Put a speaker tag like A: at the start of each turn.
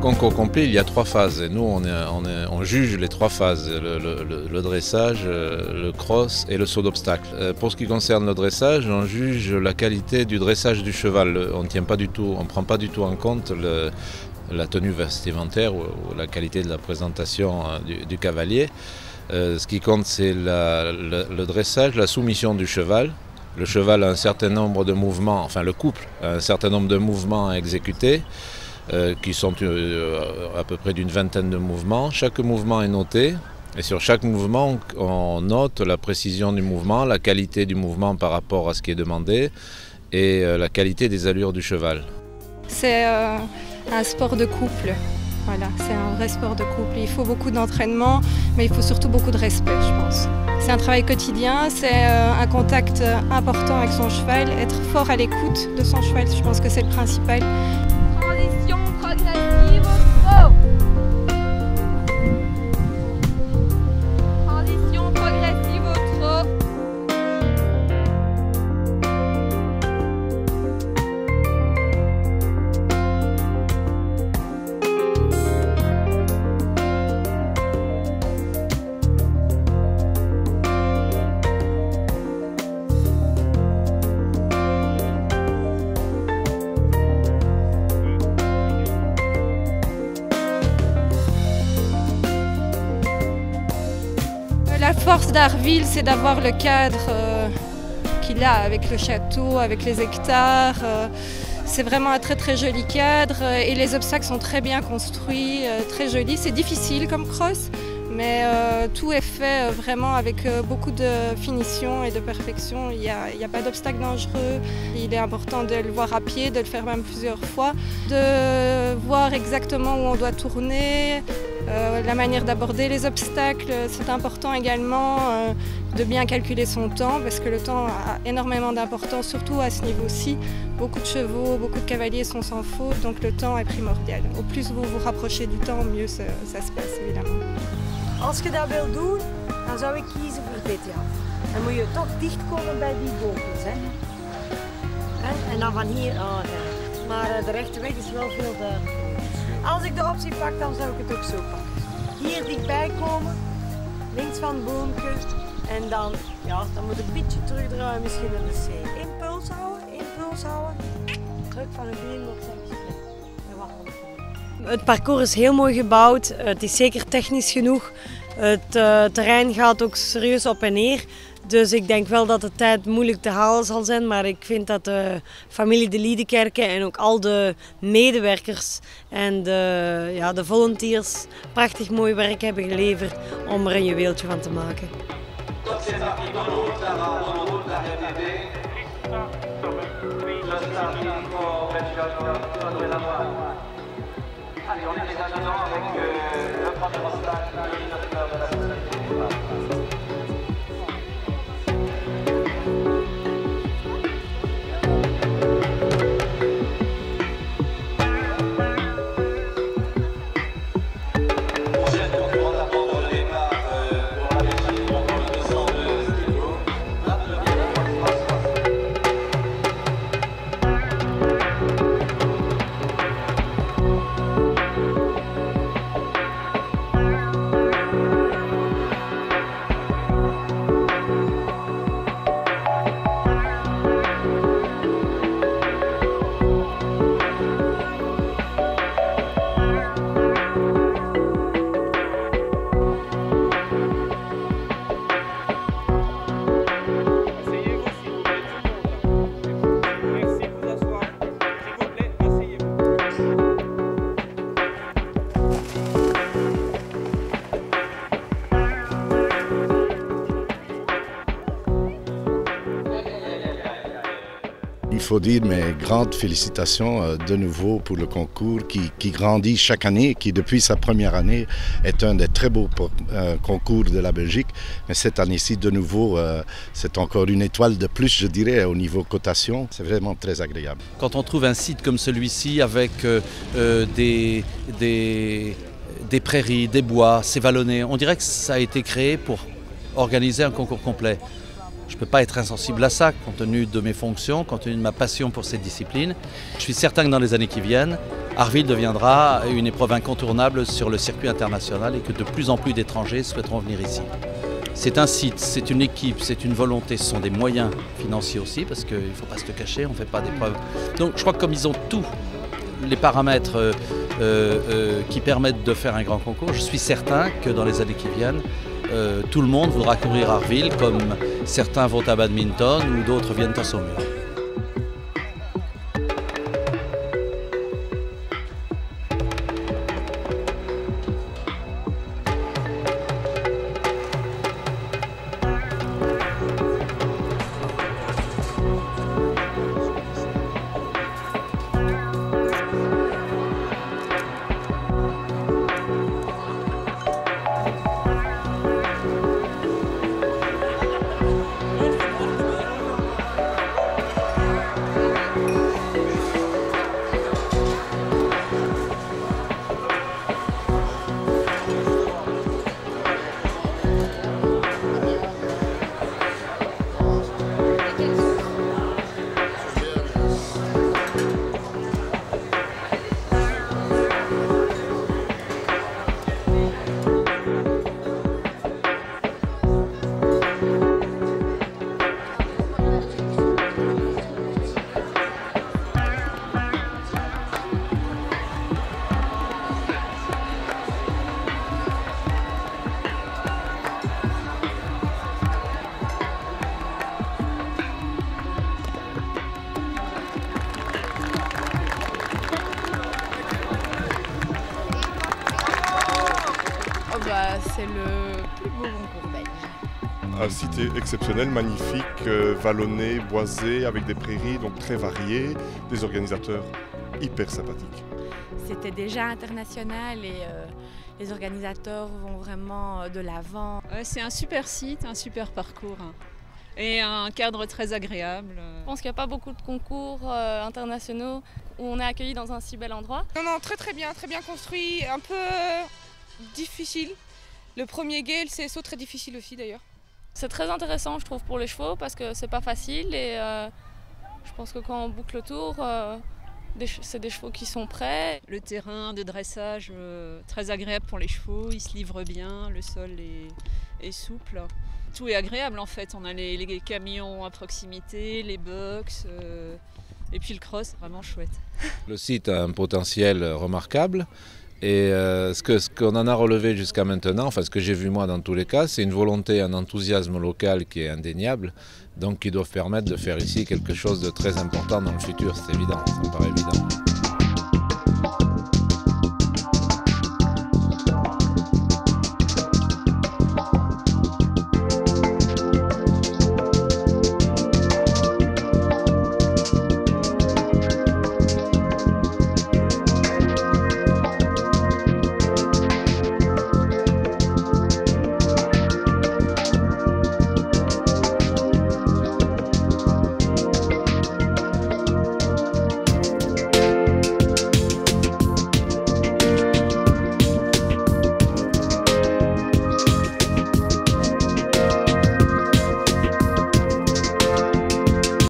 A: concours complet, il y a 3 phases. Et nous, on juge les 3 phases, le dressage, le cross et le saut d'obstacle. Pour ce qui concerne le dressage, on juge la qualité du dressage du cheval. On ne prend pas du tout en compte la tenue vestimentaire ou la qualité de la présentation du cavalier. Ce qui compte, c'est le dressage, la soumission du cheval. Le cheval a un certain nombre de mouvements, enfin le couple a un certain nombre de mouvements à exécuter, qui sont à peu près d'une vingtaine de mouvements. Chaque mouvement est noté, et sur chaque mouvement, on note la précision du mouvement, la qualité du mouvement par rapport à ce qui est demandé, et la qualité des allures du cheval.
B: C'est un sport de couple. Voilà, c'est un vrai sport de couple. Il faut beaucoup d'entraînement, mais il faut surtout beaucoup de respect, je pense. C'est un travail quotidien, c'est un contact important avec son cheval, être fort à l'écoute de son cheval, je pense que c'est le principal.
C: Transition progressive au trot. Transition progressive au trot.
B: La force d'Arville, c'est d'avoir le cadre qu'il a avec le château, avec les hectares. C'est vraiment un très très joli cadre et les obstacles sont très bien construits, très jolis. C'est difficile comme cross, mais tout est fait vraiment avec beaucoup de finition et de perfection. Il n'y a pas d'obstacle dangereux. Il est important de le voir à pied, de le faire même plusieurs fois, de voir exactement où on doit tourner, la manière d'aborder les obstacles. C'est important également de bien calculer son temps parce que le temps a énormément d'importance, surtout à ce niveau-ci. Beaucoup de chevaux, beaucoup de cavaliers sont sans faute, donc le temps est primordial. Au plus vous vous rapprochez du temps, mieux ça se passe évidemment.
D: Als je dat wil doen, dan zou ik kiezen voor dit jaar. Dan moet je toch dicht komen bij die boompjes. En dan van hier aan. Maar de rechte weg is wel veel duidelijker. Als ik de optie pak, dan zou ik het ook zo pakken. Hier dichtbij komen, links van het boompje. En dan moet ik een beetje terugdraaien, misschien naar de C. Impuls houden. Druk van het been opzij. Het parcours is heel mooi gebouwd, het is zeker technisch genoeg. Het terrein gaat ook serieus op en neer. Dus ik denk wel dat de tijd moeilijk te halen zal zijn. Maar ik vind dat de familie De Liedekerke en ook al de medewerkers en de volunteers prachtig mooi werk hebben geleverd om er een juweeltje van te maken.
E: Allez, on est déjà dedans avec le premier obstacle de l'initiateur de la société. Prochaine concurrente à prendre le départ pour la Belgique, pour le 202 kg.
F: Il faut dire mes grandes félicitations de nouveau pour le concours qui grandit chaque année, qui depuis sa première année est un des très beaux concours de la Belgique. Mais cette année-ci, de nouveau, c'est encore une étoile de plus, je dirais, au niveau cotation. C'est vraiment très agréable.
G: Quand on trouve un site comme celui-ci avec des prairies, des bois, c'est vallonné, on dirait que ça a été créé pour organiser un concours complet. Je ne peux pas être insensible à ça, compte tenu de mes fonctions, compte tenu de ma passion pour cette discipline. Je suis certain que dans les années qui viennent, Harreville deviendra une épreuve incontournable sur le circuit international et que de plus en plus d'étrangers souhaiteront venir ici. C'est un site, c'est une équipe, c'est une volonté, ce sont des moyens financiers aussi, parce qu'il ne faut pas se le cacher, on ne fait pas d'épreuves. Donc je crois que comme ils ont tous les paramètres qui permettent de faire un grand concours, je suis certain que dans les années qui viennent, tout le monde voudra courir Harreville, comme certains vont à badminton ou d'autres viennent à Saumur.
H: C'est le plus beau concours belge.
I: Un site exceptionnel, magnifique, vallonné, boisé, avec des prairies, donc très variées, des organisateurs hyper sympathiques.
H: C'était déjà international et les organisateurs vont vraiment de l'avant.
J: C'est un super site, un super parcours et un cadre très agréable.
K: Je pense qu'il n'y a pas beaucoup de concours internationaux où on est accueilli dans un si bel endroit.
B: Non, très bien construit, un peu difficile. Le premier gale, c'est saut très difficile aussi d'ailleurs.
K: C'est très intéressant, je trouve, pour les chevaux parce que c'est pas facile et je pense que quand on boucle le tour, c'est des chevaux qui sont prêts.
J: Le terrain de dressage très agréable pour les chevaux, ils se livrent bien, le sol est souple. Tout est agréable en fait, on a les camions à proximité, les box et puis le cross, vraiment chouette.
A: Le site a un potentiel remarquable. Et ce qu'on en a relevé jusqu'à maintenant, enfin ce que j'ai vu moi dans tous les cas, c'est une volonté, un enthousiasme local qui est indéniable, donc qui doivent permettre de faire ici quelque chose de très important dans le futur, c'est évident, ça me paraît évident.